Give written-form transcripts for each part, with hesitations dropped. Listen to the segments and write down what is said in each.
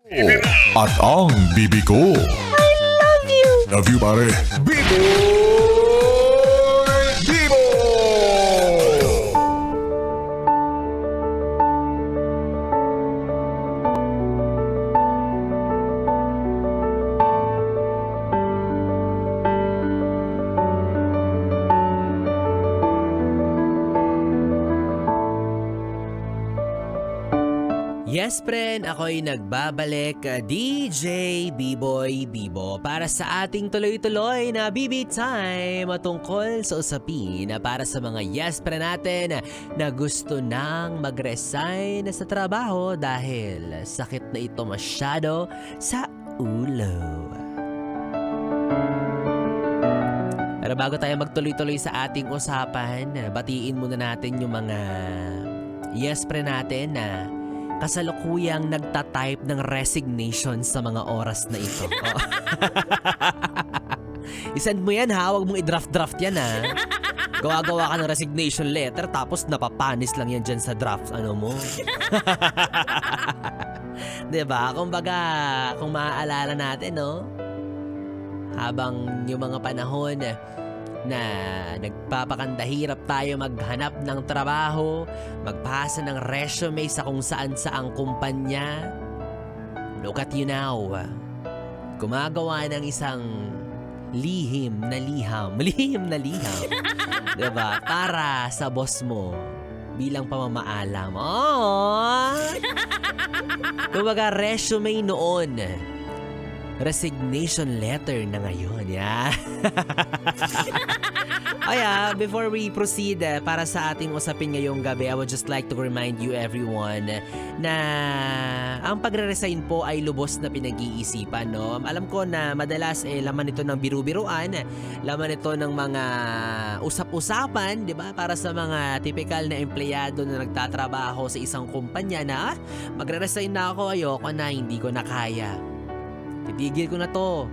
At ang bibi ko. I love you! Love you, pare. Bibo! Bibo! Yes, friend, ako'y nagbabalik, DJ B-Boy Bibo, para sa ating tuloy-tuloy na BB Time tungkol sa usapin para sa mga yes, friend natin na gusto nang mag-resign sa trabaho dahil sakit na ito masyado sa ulo. Pero bago tayo magtuloy-tuloy sa ating usapan, batiin muna natin yung mga yes, friend natin na kasalukuyang nagtatype ng resignation sa mga oras na ito. Oh. I-send mo yan ha, huwag mong i-draft-draft yan ha. Gawa-gawa ka ng resignation letter tapos napapanis lang yan dyan sa draft mo. Diba? Kumbaga, kung maaalala natin, no? Habang yung mga panahon na nagpapakandahirap tayo maghanap ng trabaho, magpasa ng resume sa kung saan-saang kumpanya. Look at you now. Gumagawa ng isang lihim na liham. Diba? Para sa boss mo bilang pamamaalam. Oh! Kumbaga resume noon. Resignation letter na ngayon, yeah. Before we proceed para sa ating usapin ngayong gabi, I would just like to remind you everyone na ang pagre-resign po ay lubos na pinag-iisipan, no? Alam ko na madalas laman ito ng biru-biruan, laman ito ng mga usap-usapan, di ba? Para sa mga typical na empleyado na nagtatrabaho sa isang kumpanya na magre-resign na ako, ayoko na, hindi ko na kaya. Titigil ko na to.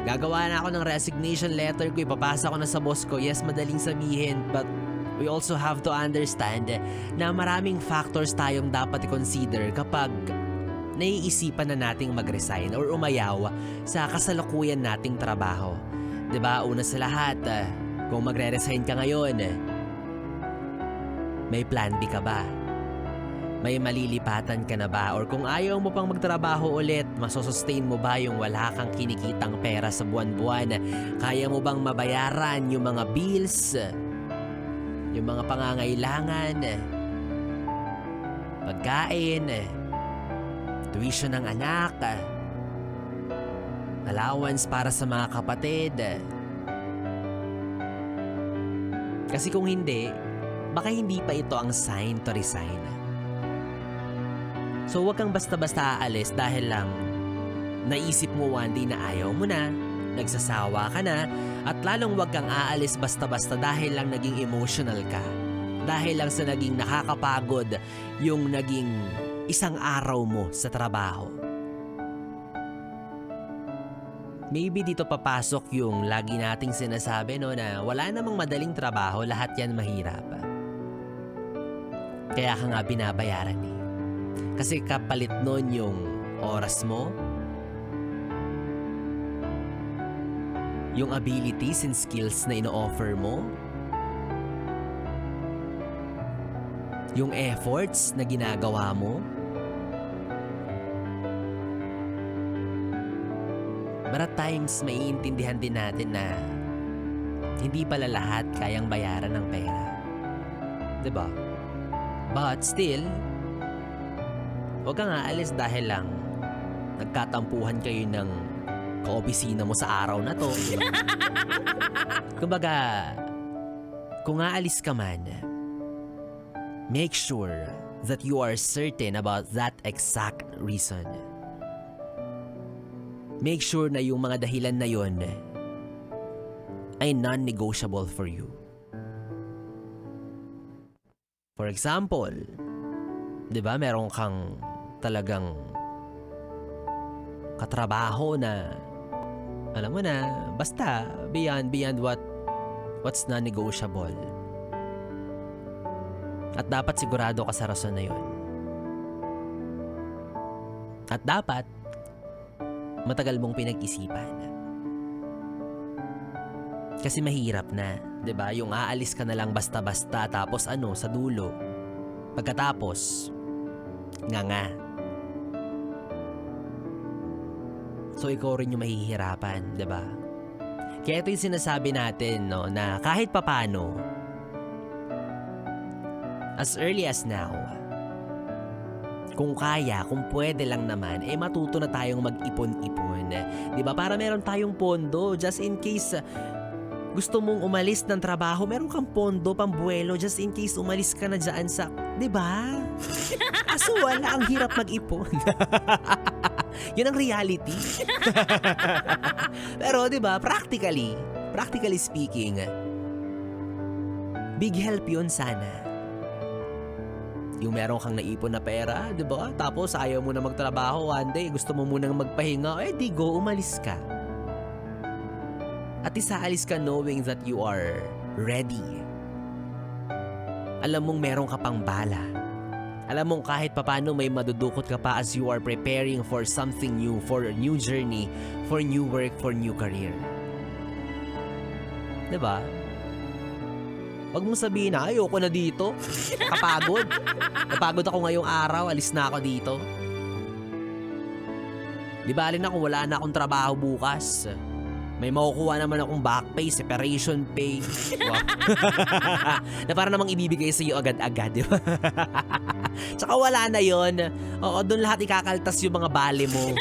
Gagawa na ako ng resignation letter ko, ipapasa ko na sa boss ko. Yes, madaling sabihin, but we also have to understand na maraming factors tayong dapat i-consider kapag naiisipan na nating mag-resign or umayaw sa kasalukuyan nating trabaho. 'Di ba? Una sa lahat, kung magre-resign ka ngayon, may plan B ka ba? May malilipatan ka na ba? Or kung ayaw mo pang magtrabaho ulit, masosustain mo ba yung wala kang kinikitang pera sa buwan-buwan? Kaya mo bang mabayaran yung mga bills? Yung mga pangangailangan? Pagkain? Tuition ng anak? Allowance para sa mga kapatid? Kasi kung hindi, baka hindi pa ito ang sign to resign. So huwag kang basta-basta aalis dahil lang naisip mo one day na ayaw mo na, nagsasawa ka na, at lalong huwag kang aalis basta-basta dahil lang naging emotional ka. Dahil lang sa naging nakakapagod yung naging isang araw mo sa trabaho. Maybe dito papasok yung lagi nating sinasabi, no, na wala namang madaling trabaho, lahat yan mahirap. Kaya ka nga binabayaran eh. Kasi kapalit nun yung oras mo, yung abilities and skills na ino-offer mo, yung efforts na ginagawa mo. But at times, maiintindihan din natin na hindi pala lahat kayang bayaran ng pera. 'Di ba? But still, huwag kang aalis dahil lang nagkatampuhan kayo ng kaopisina mo sa araw na to. Diba? Kumbaga, kung aalis ka man, make sure that you are certain about that exact reason. Make sure na yung mga dahilan na yon ay non-negotiable for you. For example, 'di ba, meron kang talagang katrabaho na alam mo na, basta beyond what's non-negotiable. At dapat sigurado ka sa rason na yun. At dapat matagal mong pinag-isipan. Kasi mahirap na, 'di ba? Yung aalis ka na lang basta-basta tapos sa dulo. Pagkatapos, nga. So ikaw rin yung mahihirapan, 'di ba? Kaya ito yung sinasabi natin, no, na kahit papano, as early as now, kung kaya, kung pwede lang naman, matuto na tayong mag-ipon-ipon. 'Di ba? Para meron tayong pondo just in case gusto mong umalis ng trabaho, meron kang pondo, pambuelo, just in case umalis ka na dyan sa... Diba? Kaso wala, ang hirap mag-ipon. Yun ang reality. Pero diba, practically speaking, big help yun sana. Yung meron kang naipon na pera, diba? Tapos ayaw mo na magtrabaho one day, gusto mo munang magpahinga, di go, umalis ka. At isaalis ka knowing that you are ready. Alam mong meron ka pang bala. Alam mong kahit papano may madudukot ka pa as you are preparing for something new, for a new journey, for new work, for new career. Diba? Wag mong sabihin na ayoko na dito. Kapagod. Napagod ako ngayong araw, alis na ako dito. Di ba alin ako, wala na akong trabaho bukas. May makukuha naman akong back pay, separation pay. Wow. Na para namang ibibigay sa iyo agad-agad, di ba? Tsaka wala na yon. Oo, doon lahat ikakaltas yung mga bale mo.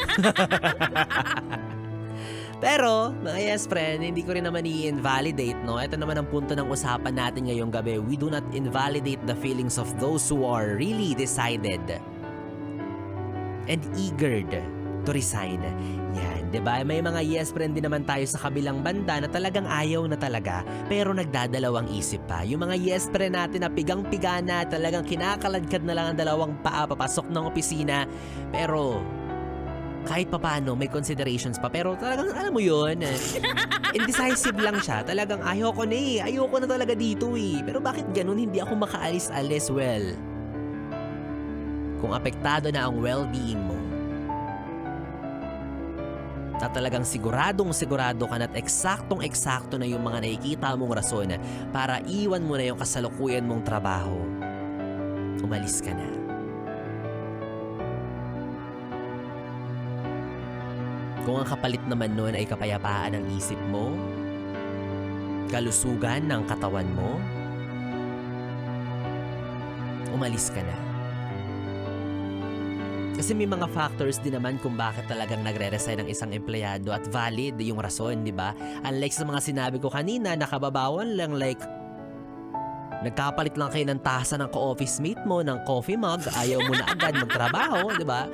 Pero, mga yes friend, hindi ko rin naman i-invalidate, no? Ito naman ang punto ng usapan natin ngayong gabi. We do not invalidate the feelings of those who are really decided and eager to resign. Yan, 'di ba? May mga yes friend din naman tayo sa kabilang banda na talagang ayaw na talaga pero nagdadalawang isip pa. Yung mga yes friend natin na pigang-piga na, talagang kinakaladkad na lang ang dalawang paa papasok ng opisina pero kahit papaano may considerations pa pero talagang alam mo yun, indecisive lang siya. Talagang ayoko na talaga dito pero bakit ganun hindi ako makaalis-alis? Well, kung apektado na ang well-being mo na talagang siguradong ka na at eksaktong-eksakto na yung mga nakikita mong rason para iwan mo na yung kasalukuyan mong trabaho, umalis ka na. Kung ang kapalit naman nun ay kapayapaan ng isip mo, kalusugan ng katawan mo, umalis ka na. Kasi may mga factors din naman kung bakit talagang nagre-resign ng isang empleyado at valid yung rason, di ba? Unlike sa mga sinabi ko kanina, nakababawan lang like nagkapalit lang kayo ng tasa ng ka-office mate mo, ng coffee mug, ayaw mo na agad magtrabaho, di ba?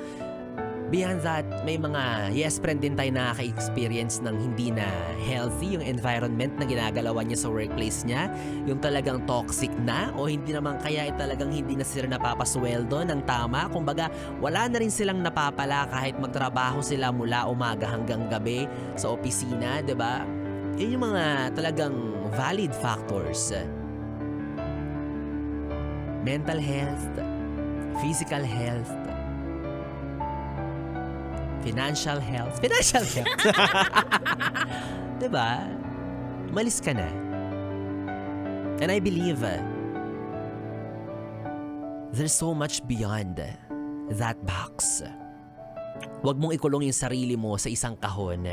Beyond that, may mga yes friend din tayo nakaka-experience ng hindi na healthy yung environment na ginagalawan niya sa workplace niya. Yung talagang toxic na o hindi naman kaya talagang hindi na sila napapasweldo ng tama. Kumbaga, wala na rin silang napapala kahit magtrabaho sila mula umaga hanggang gabi sa opisina, 'di ba? Yun yung mga talagang valid factors. Mental health, physical health, financial health. Diba? Umalis ka na. And I believe there's so much beyond that box. Huwag mong ikulong yung sarili mo sa isang kahon.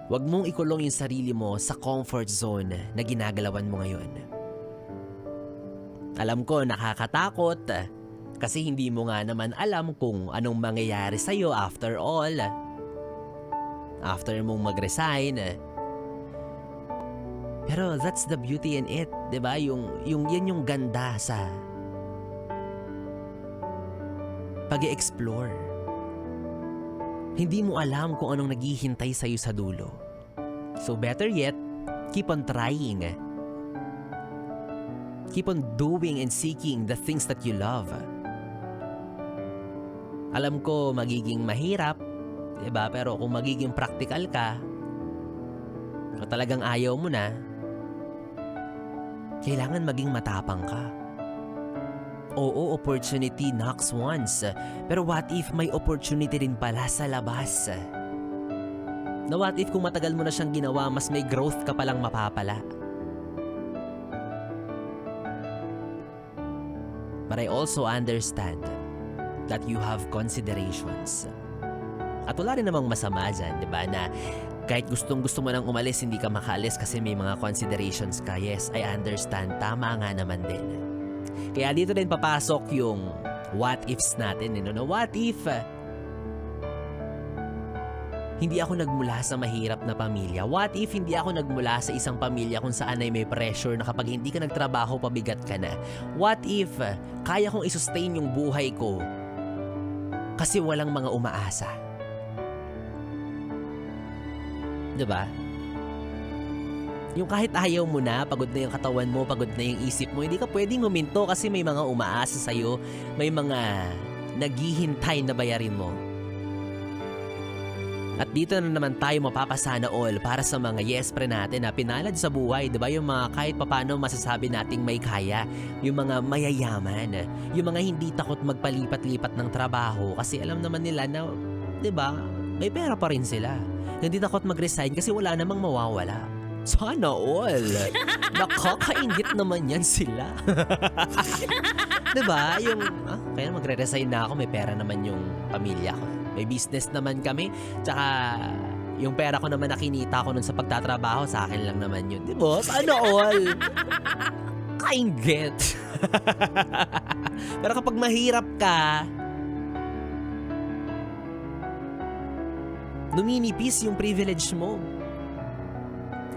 Huwag mong ikulong yung sarili mo sa comfort zone na ginagalawan mo ngayon. Alam ko, nakakatakot. Kasi hindi mo nga naman alam kung anong mangyayari sa'yo after all. After mong mag-resign. Pero that's the beauty in it, 'di ba? Yan yung ganda sa pag-explore. Hindi mo alam kung anong naghihintay sa'yo sa dulo. So better yet, keep on trying. Keep on doing and seeking the things that you love. Alam ko magiging mahirap, 'di ba? Pero kung magiging practical ka, o talagang ayaw mo na, kailangan maging matapang ka. Oo, opportunity knocks once. Pero what if may opportunity din pala sa labas? Na what if kung matagal mo na siyang ginawa, mas may growth ka palang mapapala? But I also understand that you have considerations. At wala rin namang masama dyan, di ba, na kahit gustong-gusto mo nang umalis, hindi ka makaalis kasi may mga considerations ka. Yes, I understand. Tama nga naman din. Kaya dito din papasok yung what ifs natin. No? What if hindi ako nagmula sa mahirap na pamilya? What if hindi ako nagmula sa isang pamilya kung saan ay may pressure na kapag hindi ka nagtrabaho, pabigat ka na? What if kaya kong isustain yung buhay ko kasi walang mga umaasa? Diba? Yung kahit ayaw mo na, pagod na yung katawan mo, pagod na yung isip mo, hindi ka pwedeng huminto kasi may mga umaasa sa'yo, may mga naghihintay na bayarin mo. At dito na naman tayo mapapasana all para sa mga yes pre natin na pinalad sa buhay, diba? Yung mga kahit papano masasabi nating may kaya, yung mga mayayaman, yung mga hindi takot magpalipat-lipat ng trabaho kasi alam naman nila na, diba, may pera pa rin sila. Hindi takot mag-resign kasi wala namang mawawala. Sana all. Nakakaingit naman yan sila. Diba? Yung, kaya magre-resign na ako, may pera naman yung pamilya ko. May business naman kami. Tsaka, yung pera ko naman nakinita ko nun sa pagtatrabaho, sa akin lang naman yun. Diba? Sana all. Kaingit. Pero kapag mahirap ka, numinipis yung privilege mo.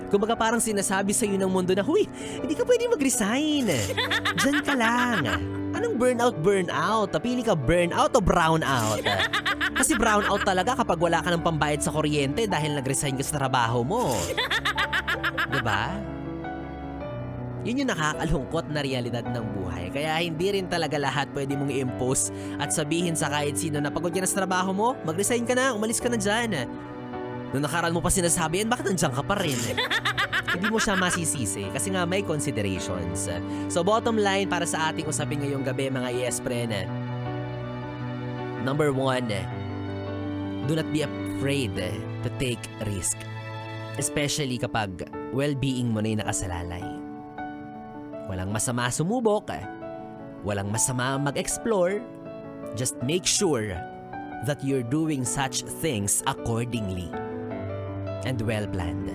Kumbaga parang sinasabi sa'yo ng mundo na, huy, hindi ka pwede mag-resign. Diyan ka lang. Anong burnout? Pili ka burnout o brownout? Kasi brownout talaga kapag wala ka ng pambayad sa kuryente dahil nag-resign ka sa trabaho mo. Diba? Yun yung nakakalungkot na realidad ng buhay. Kaya hindi rin talaga lahat pwede mong i-impose at sabihin sa kahit sino na pagod yan sa trabaho mo, mag-resign ka na, umalis ka na dyan. Nung nakaraan mo pa sinasabi yan, bakit nandiyan ka pa rin? Hindi mo siya masisisi kasi nga may considerations. So bottom line para sa ating usapin ngayong gabi mga yes friend. Number 1, do not be afraid to take risk. Especially kapag well-being mo na yung nakasalalay. Walang masama sumubok. Walang masama mag-explore. Just make sure that you're doing such things accordingly. And well-planned.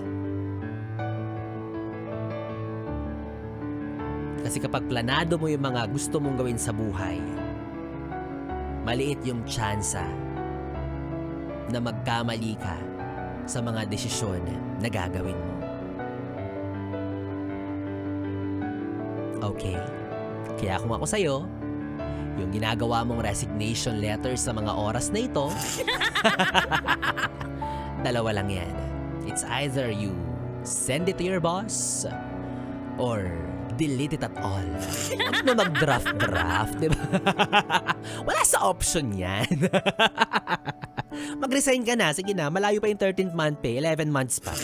Kasi kapag planado mo yung mga gusto mong gawin sa buhay, maliit yung tsansa na magkamali ka sa mga desisyon na gagawin mo. Okay? Kaya kung ako sa'yo, yung ginagawa mong resignation letter sa mga oras na ito, dalawa lang yan. It's either you send it to your boss or delete it at all. Huwag na mag-draft, di ba? Wala sa option yan. Mag-resign ka na. Sige na, malayo pa yung 13th month pay. 11 months pa.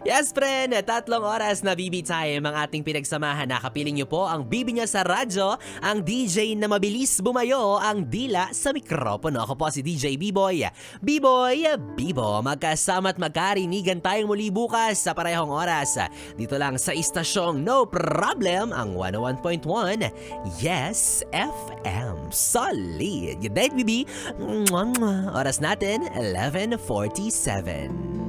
Yes, friend. 3 oras na BB time ang ating pinagsamahan. Nakapiling niyo po ang BB niya sa radyo, ang DJ na mabilis bumayo, ang dila sa mikropono. Ako po si DJ B-Boy. B-Boy, Bibo. Magkasama at magkarinigan tayong muli bukas sa parehong oras. Dito lang sa istasyong No Problem, ang 101.1 Yes FM. Solid. Good night, BB. Oras natin, 11:47.